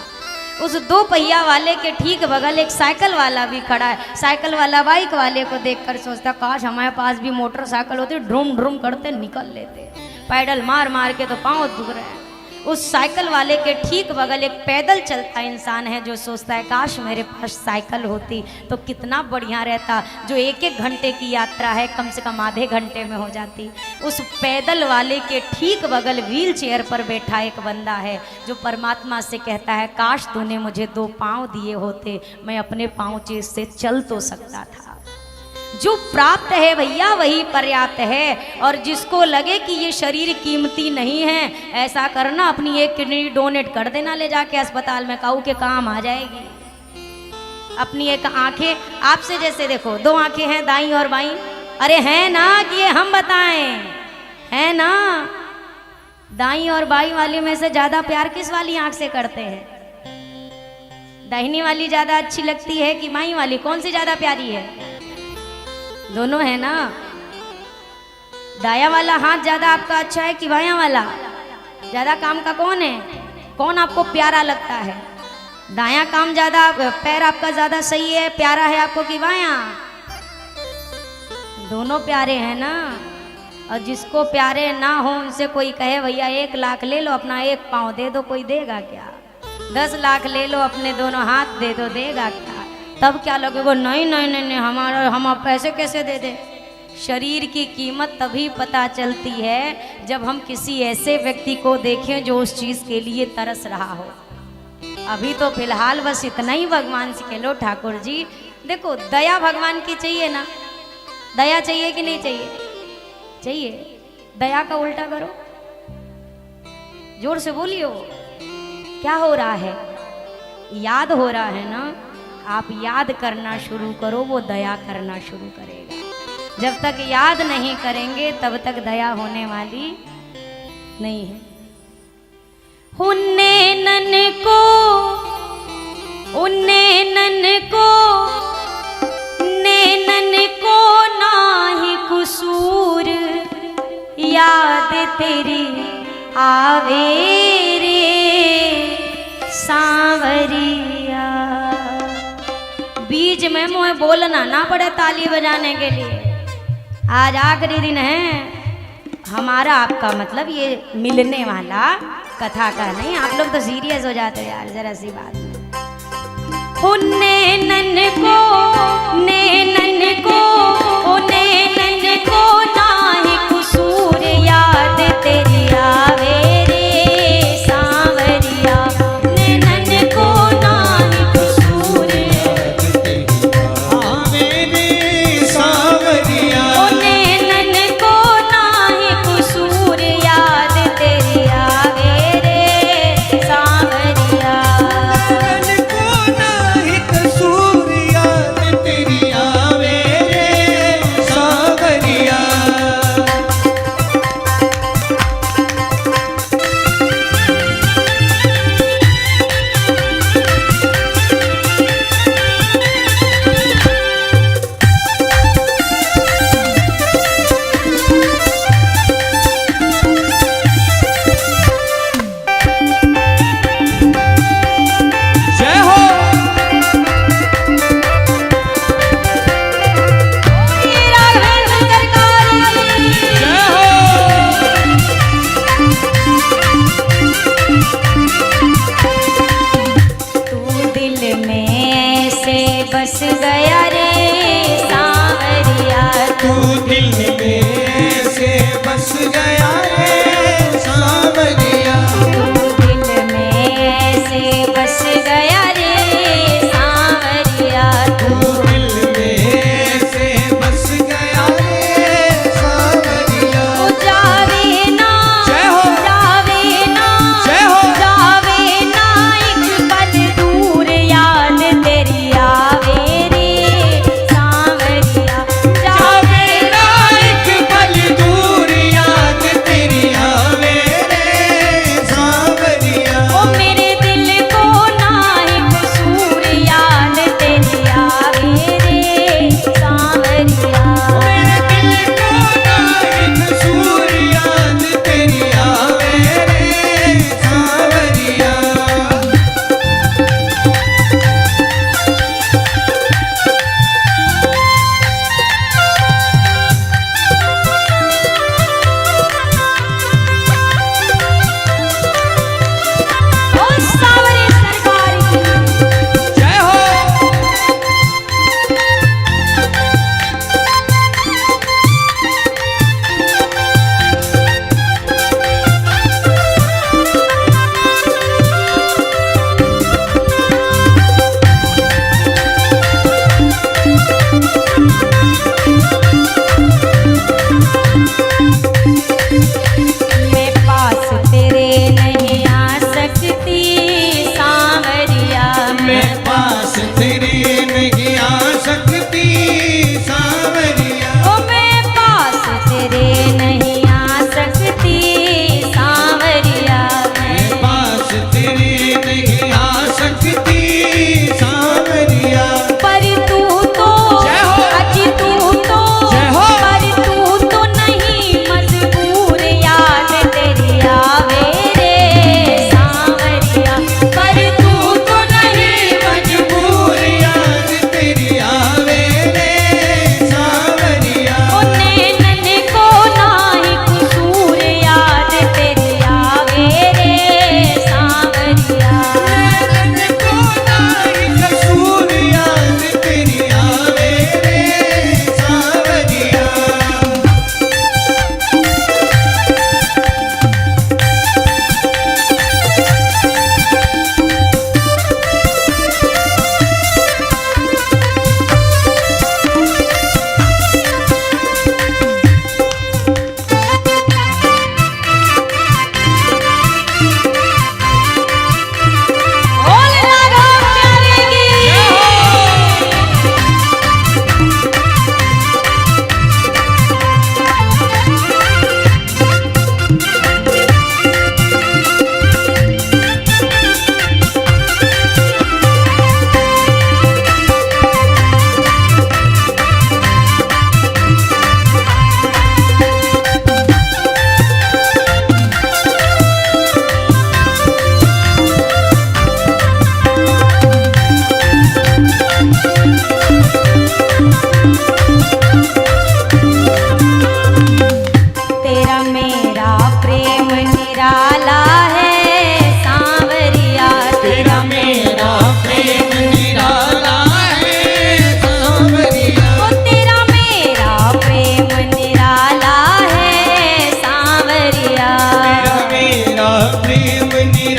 उस 2 पहिया वाले के ठीक बगल एक साइकिल वाला भी खड़ा है। साइकिल वाला बाइक वाले को देखकर सोचता काश हमारे पास भी मोटरसाइकिल होती, ड्रूम ड्रूम करते निकल लेते। पैडल मार मार के तो पाँव दुख रहे हैं। उस साइकिल वाले के ठीक बगल एक पैदल चलता इंसान है जो सोचता है काश मेरे पास साइकिल होती तो कितना बढ़िया रहता, जो 1-1 घंटे की यात्रा है कम से कम आधे घंटे में हो जाती। उस पैदल वाले के ठीक बगल व्हील चेयर पर बैठा एक बंदा है जो परमात्मा से कहता है काश तूने मुझे 2 पाँव दिए होते, मैं अपने पाँव से चल तो सकता था। जो प्राप्त है भैया वही पर्याप्त है। और जिसको लगे कि ये शरीर कीमती नहीं है, ऐसा करना अपनी एक किडनी डोनेट कर देना ले जाके अस्पताल में, काऊ के काम आ जाएगी। अपनी एक आंखें आपसे जैसे देखो, 2 आंखें हैं दाईं और बाईं, अरे हैं ना कि ये हम बताएं, है ना? दाईं और बाईं वाली में से ज्यादा प्यार किस वाली आंख से करते हैं? दाहिनी वाली ज्यादा अच्छी लगती है कि बाईं वाली? कौन सी ज्यादा प्यारी है? दोनों है ना। दाया वाला हाथ ज्यादा आपका अच्छा है कि बायां वाला? ज्यादा काम का कौन है? कौन आपको प्यारा लगता है? दायां काम ज्यादा, पैर आपका ज्यादा सही है, प्यारा है आपको कि बायां? दोनों प्यारे हैं ना। और जिसको प्यारे ना हो उनसे कोई कहे भैया 1 लाख ले लो अपना 1 पाँव दे दो, कोई देगा क्या? 10 लाख ले लो अपने दोनों हाथ दे दो, देगा क्या? तब क्या लगेगा नहीं नहीं नहीं नहीं हमारा, हम आप पैसे कैसे दे दें? शरीर की कीमत तभी पता चलती है जब हम किसी ऐसे व्यक्ति को देखें जो उस चीज़ के लिए तरस रहा हो। अभी तो फिलहाल बस इतना ही भगवान से कह लो ठाकुर जी देखो, दया भगवान की चाहिए ना? दया चाहिए कि नहीं चाहिए? चाहिए। दया का उल्टा करो, जोर से बोलियो। क्या हो रहा है? याद हो रहा है ना? आप याद करना शुरू करो, वो दया करना शुरू करेगा। जब तक याद नहीं करेंगे तब तक दया होने वाली नहीं है। उन्ने नन को नाही कुसूर, याद तेरी आवे रे सांवरिया। बीच में मुझे बोलना ना पड़े ताली बजाने के लिए। आज आखिरी दिन है हमारा आपका, मतलब ये मिलने वाला कथा का नहीं। आप लोग तो सीरियस हो जाते हो यार जरा सी बात में। को नाही कुसूर, याद तेरी आवे रे सांवरिया। नैनन को नाही कुसूर, आवे रे सांवरिया। नैनन को नाही कुसूर, याद तेरी आवे रे सांवरिया। नैनन को नाही कसूर, याद तेरी आवे रे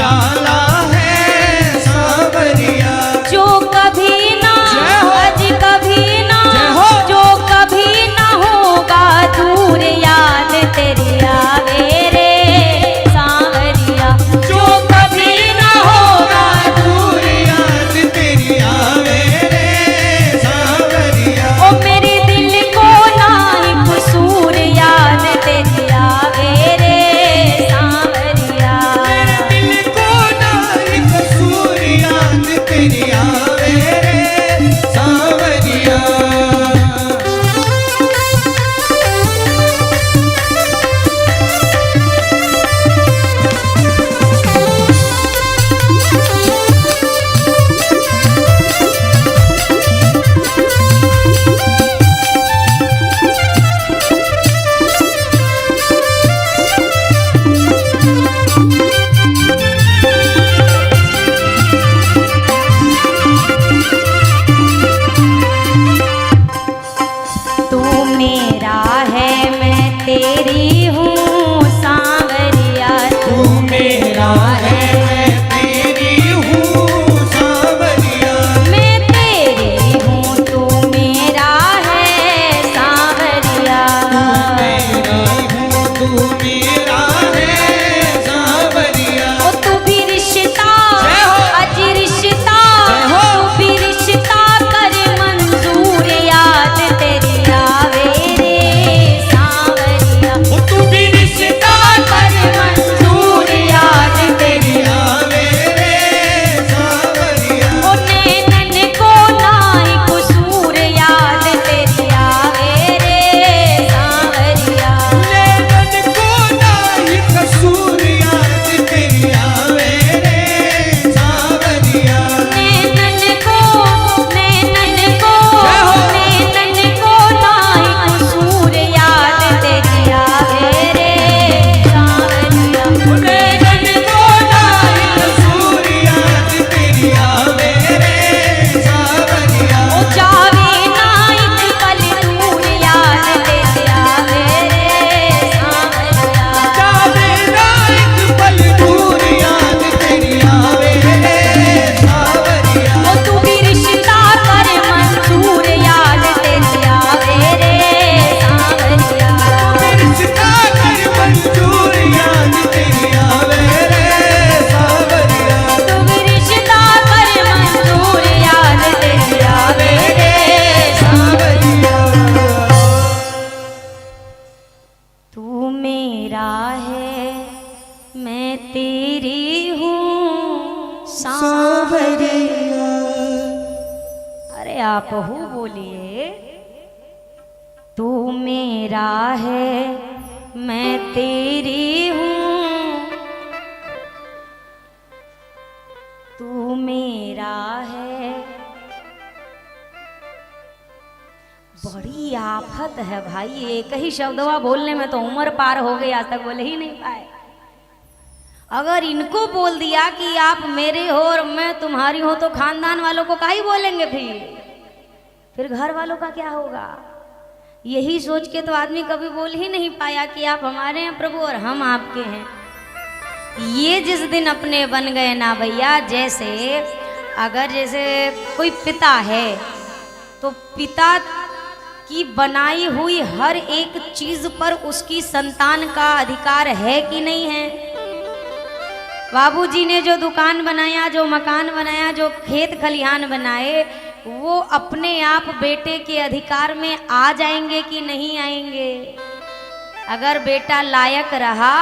निराला है सांवरिया। जो कभी ना आज कभी ना जो कभी ना होगा दूर याद तेरी आवे रे सांवरिया। जो कभी ना होगा दूर याद तेरी आवे रे सांवरिया। ओ मेरे दिल को ना ही कसूर याद तेरी आवे रे सांवरिया। मेरे दिल को ना ही कसूर याद तेरी आवे रे सांवरिया। तू मेरा है मैं तेरी हूँ सांवरिया। तू मेरा है मैं तेरी हूँ सांवरिया। मैं तेरी हूँ तू मेरा है सांवरिया। मेरा हूँ तू मेरा है सांवरिया। ओ तू भी रिश्ता जय हो। अज रिश्ता जय हो। तू भी रिश्ता कर मंजूर याद तेरी आवे रे सांवरिया। ओ तू भी रिश्ता कर मंजूर याद तेरी आवे रे सांवरिया। ओ नैनन को नाई कसूर याद तेरी आवे रे सांवरिया। नैनन को नाही कसूर याद तेरी आवे रे सांवरिया। नैनन को जय हो। नैनन को नाई कसूर याद तेरी आवे रे सांवरिया। नैनन को नाही कसूर याद तेरी आवे रे सांवरिया। ओ जावे नाई पल दूर याद तेरी आवे रे सांवरिया। जावे ना एक पल दूर याद तेरी आवे रे सांवरिया। ओ तू भी रिश्ता कर मंजूर याद तेरी आवे रे सांवरिया। रिश्ता कर मंजूर याद तेरी आवे रे सांवरिया। तू भी रिश्ता कर मंजूर याद तेरी आवे रे सांवरिया। तू मेरा है मैं तेरी हूँ सांवरिया। अरे आप हो बोलिए। तू मेरा है मैं तेरी हूँ तू मेरा है। बड़ी आफत है भाई, एक ही शब्दवा बोलने में तो उम्र पार हो गई, आज तक बोले ही नहीं पाए। अगर इनको बोल दिया कि आप मेरे हो और मैं तुम्हारी हो तो खानदान वालों को क्या ही बोलेंगे फिर घर वालों का क्या होगा। यही सोच के तो आदमी कभी बोल ही नहीं पाया कि आप हमारे हैं प्रभु और हम आपके हैं। ये जिस दिन अपने बन गए ना भैया, जैसे कोई पिता है तो पिता की बनाई हुई हर एक चीज पर उसकी संतान का अधिकार है कि नहीं है। बाबूजी ने जो दुकान बनाया, जो मकान बनाया, जो खेत खलिहान बनाए, वो अपने आप बेटे के अधिकार में आ जाएंगे कि नहीं आएंगे। अगर बेटा लायक रहा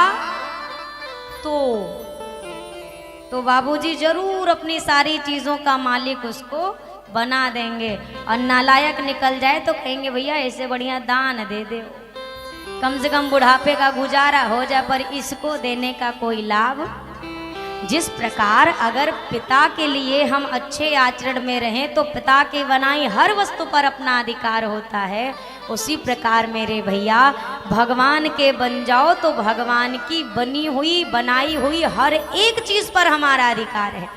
तो बाबूजी जरूर अपनी सारी चीजों का मालिक उसको बना देंगे, और नालायक निकल जाए तो कहेंगे भैया ऐसे बढ़िया दान दे दे, कम से कम बुढ़ापे का गुजारा हो जाए, पर इसको देने का कोई लाभ। जिस प्रकार अगर पिता के लिए हम अच्छे आचरण में रहें तो पिता की बनाई हर वस्तु पर अपना अधिकार होता है, उसी प्रकार मेरे भैया भगवान के बन जाओ तो भगवान की बनी हुई बनाई हुई हर एक चीज पर हमारा अधिकार है।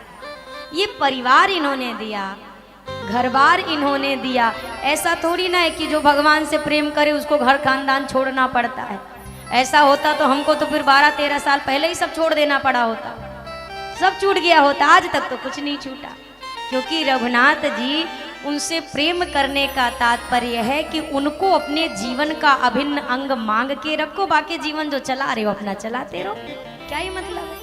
ये परिवार इन्होंने दिया, घर बार इन्होंने दिया। ऐसा थोड़ी ना है कि जो भगवान से प्रेम करे उसको घर खानदान छोड़ना पड़ता है। ऐसा होता तो हमको तो फिर 12-13 साल पहले ही सब छोड़ देना पड़ा होता। सब छूट गया होता, आज तक तो कुछ नहीं छूटा। क्योंकि रघुनाथ जी उनसे प्रेम करने का तात्पर्य है कि उनको अपने जीवन का अभिन्न अंग मांग के रखो, बाकी जीवन जो चला रहे हो अपना चलाते रहो। क्या ये मतलब है?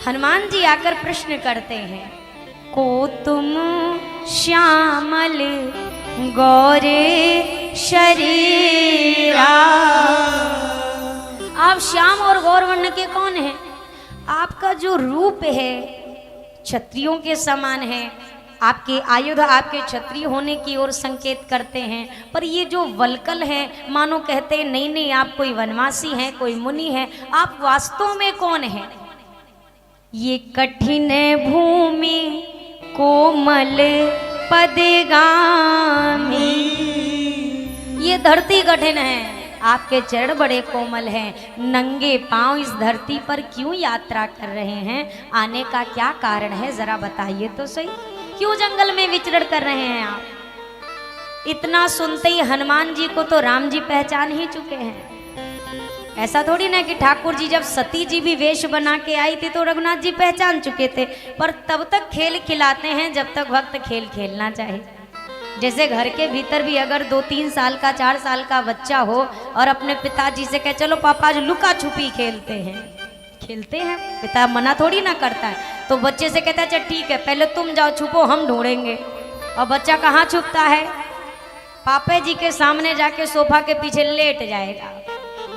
हनुमान जी आकर प्रश्न करते हैं, को तुम श्यामल गौरे शरीरा। आप श्याम और गौर वर्ण के कौन हैं? आपका जो रूप है क्षत्रियों के समान है, आपके आयुध आपके क्षत्रिय होने की ओर संकेत करते हैं, पर ये जो वलकल है मानो कहते हैं नहीं नहीं आप कोई वनवासी हैं, कोई मुनि है। आप वास्तव में कौन हैं? ये कठिन भूमि कोमल पदगामी, ये धरती कठिन है, आपके चरण बड़े कोमल हैं, नंगे पांव इस धरती पर क्यों यात्रा कर रहे हैं? आने का क्या कारण है जरा बताइए तो सही। क्यों जंगल में विचरण कर रहे हैं आप? इतना सुनते ही हनुमान जी को तो राम जी पहचान ही चुके हैं। ऐसा थोड़ी ना कि ठाकुर जी जब सती जी भी वेश बना के आई थी तो रघुनाथ जी पहचान चुके थे, पर तब तक खेल खिलाते हैं जब तक भक्त खेल खेलना चाहे। जैसे घर के भीतर भी अगर 2-3 साल का 4 साल का बच्चा हो और अपने पिताजी से कहे चलो पापा आज लुका छुपी खेलते हैं, पिता मना थोड़ी ना करता है, तो बच्चे से कहता है अच्छा ठीक है पहले तुम जाओ छुपो हम ढूंढेंगे। और बच्चा कहाँ छुपता है? पापा जी के सामने जाके सोफा के पीछे लेट जाएगा,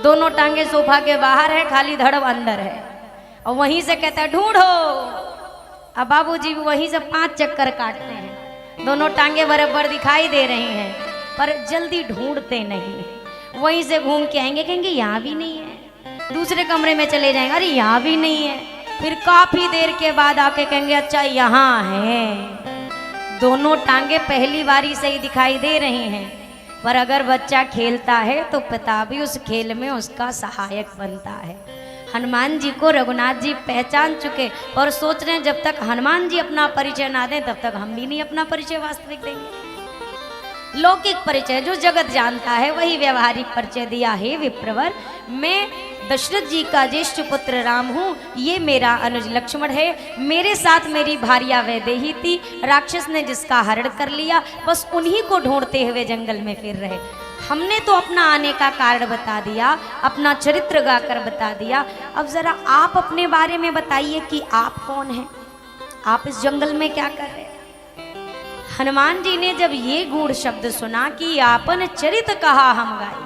दोनों टांगे सोफा के बाहर है, खाली धड़ब अंदर है, और वहीं से कहता है ढूंढो। अब बाबूजी वहीं से 5 चक्कर काटते हैं, दोनों टांगे बराबर दिखाई दे रही हैं पर जल्दी ढूंढते नहीं। वहीं से घूम के आएंगे, कहेंगे यहाँ भी नहीं है, दूसरे कमरे में चले जाएंगे, अरे यहाँ भी नहीं है, फिर काफी देर के बाद आके कहेंगे अच्छा यहाँ है। दोनों टांगे पहली बारी से ही दिखाई दे रही हैं, पर अगर बच्चा खेलता है तो पिता भी उस खेल में उसका सहायक बनता है। हनुमान जी को रघुनाथ जी पहचान चुके और सोच रहे हैं जब तक हनुमान जी अपना परिचय ना दें तब तक हम भी नहीं अपना परिचय वास्तविक देंगे। लौकिक परिचय जो जगत जानता है वही व्यवहारिक परिचय दिया है। विप्रवर, मैं दशरथ जी का ज्येष्ठ पुत्र राम हूँ, ये मेरा अनुज लक्ष्मण है, मेरे साथ मेरी भार्या वैदेही थी, राक्षस ने जिसका हरण कर लिया, बस उन्हीं को ढूंढते हुए जंगल में फिर रहे। हमने तो अपना आने का कारण बता दिया, अपना चरित्र गाकर बता दिया, अब जरा आप अपने बारे में बताइए कि आप कौन हैं, आप इस जंगल में क्या कर रहे हैं? हनुमान जी ने जब ये गूढ़ शब्द सुना कि आपन चरित कहा हम गाई।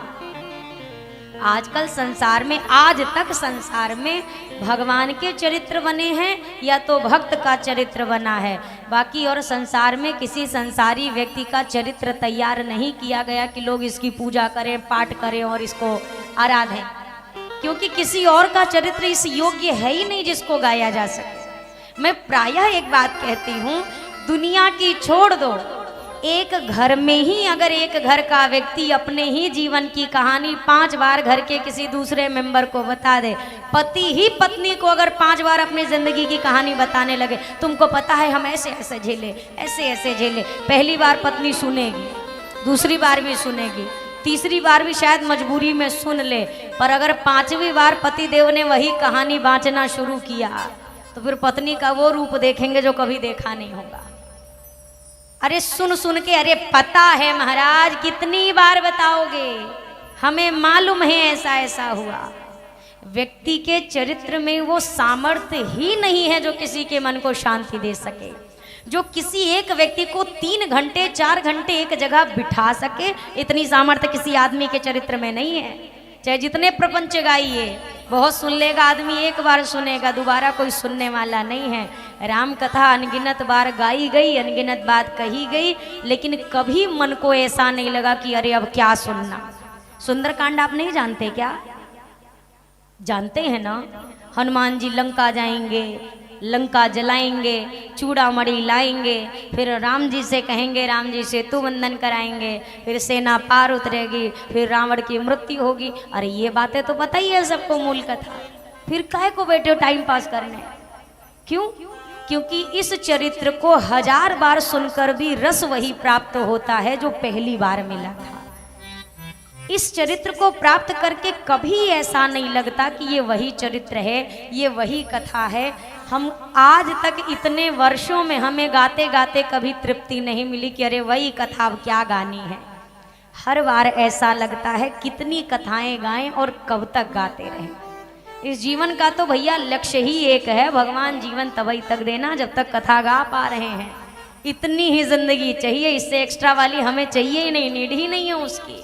आजकल संसार में, आज तक संसार में भगवान के चरित्र बने हैं या तो भक्त का चरित्र बना है, बाकी और संसार में किसी संसारी व्यक्ति का चरित्र तैयार नहीं किया गया कि लोग इसकी पूजा करें, पाठ करें और इसको आराधें, क्योंकि किसी और का चरित्र इस योग्य है ही नहीं जिसको गाया जा सके। मैं प्रायः एक बात कहती हूँ, दुनिया की छोड़ दो, एक घर में ही अगर एक घर का व्यक्ति अपने ही जीवन की कहानी 5 बार घर के किसी दूसरे मेंबर को बता दे, पति ही पत्नी को अगर 5 बार अपनी जिंदगी की कहानी बताने लगे, तुमको पता है हम ऐसे ऐसे झेले, ऐसे ऐसे झेले, पहली बार पत्नी सुनेगी, दूसरी बार भी सुनेगी, तीसरी बार भी शायद मजबूरी में सुन ले, पर अगर 5वीं बार पति देव ने वही कहानी बांचना शुरू किया तो फिर पत्नी का वो रूप देखेंगे जो कभी देखा नहीं होगा। अरे सुन सुन के, अरे पता है महाराज, कितनी बार बताओगे, हमें मालूम है ऐसा ऐसा हुआ। व्यक्ति के चरित्र में वो सामर्थ्य ही नहीं है जो किसी के मन को शांति दे सके, जो किसी एक व्यक्ति को 3 घंटे 4 घंटे एक जगह बिठा सके, इतनी सामर्थ्य किसी आदमी के चरित्र में नहीं है। चाहे जितने प्रपंच गाइए, बहुत सुन लेगा आदमी, एक बार सुनेगा, दोबारा कोई सुनने वाला नहीं है। राम कथा अनगिनत बार गाई गई, अनगिनत बात कही गई, लेकिन कभी मन को ऐसा नहीं लगा कि अरे अब क्या सुनना। सुंदरकांड आप नहीं जानते क्या? जानते हैं ना, हनुमान जी लंका जाएंगे, लंका जलाएंगे, चूड़ामणि लाएंगे, फिर राम जी से कहेंगे, राम जी से तू वंदन कराएंगे, फिर सेना पार उतरेगी, फिर रावण की मृत्यु होगी। अरे ये बातें तो पता ही है सबको, मूल कथा, फिर काहे को बैठे हो टाइम पास करने? क्यों? क्योंकि इस चरित्र को 1000 बार सुनकर भी रस वही प्राप्त होता है जो पहली बार मिला था। इस चरित्र को प्राप्त करके कभी ऐसा नहीं लगता कि ये वही चरित्र है, ये वही कथा है। हम आज तक इतने वर्षों में हमें गाते गाते कभी तृप्ति नहीं मिली कि अरे वही कथा अब क्या गानी है। हर बार ऐसा लगता है कितनी कथाएं गाएं और कब तक गाते रहें। इस जीवन का तो भैया लक्ष्य ही एक है, भगवान जीवन तभी तक देना जब तक कथा गा पा रहे हैं। इतनी ही जिंदगी चाहिए, इससे एक्स्ट्रा वाली हमें चाहिए ही नहीं, नीड ही नहीं है उसकी।